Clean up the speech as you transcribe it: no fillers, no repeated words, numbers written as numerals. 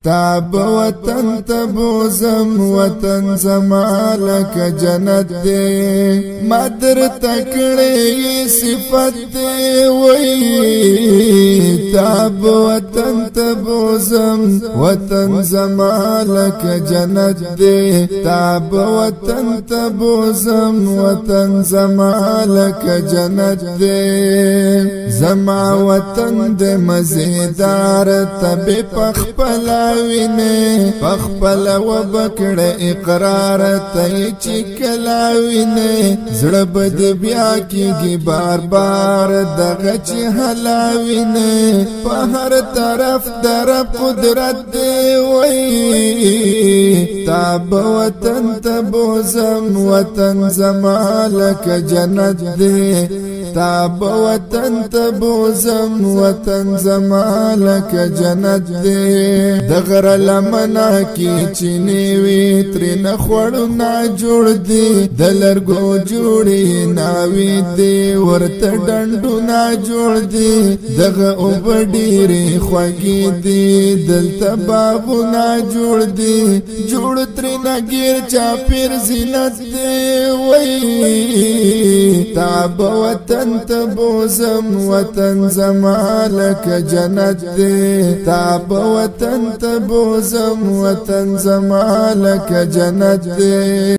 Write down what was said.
تاب وطن تبوزم وطن زما لک جنت دے مادر تکڑے صفت دے وئی تاب وطن تبوزم وطن زما لک جنت دے تاب وطن تبوزم وطن زما لک جنت دے زما وطن دے مزیدار تب پخپلا وینه پخپل و بکړ اقرار ته چکلاوینه زړه بد بیا کیږي بار بار دغه چ هلاوینه په هر طرف در قدرت دی وای تاب وطن تبوزم وطن زما لک جنت دی تاب وطن تبوزم وطن زما لک جنت دی دغر لمنا کی چینی وی تر نخوړو نا جوړ دی دلرګو جوړی ناوی دی ورته ډندو نا جوړ دی دغه او بډیری خوږی دی دلته بابو نا جوړ دی جوړ تر نګیر چا پیر زینت دی وای تاب وطن تبوزم وطن زما لک جنت دی تاب وطن تبوزم وطن زما لک جنت دی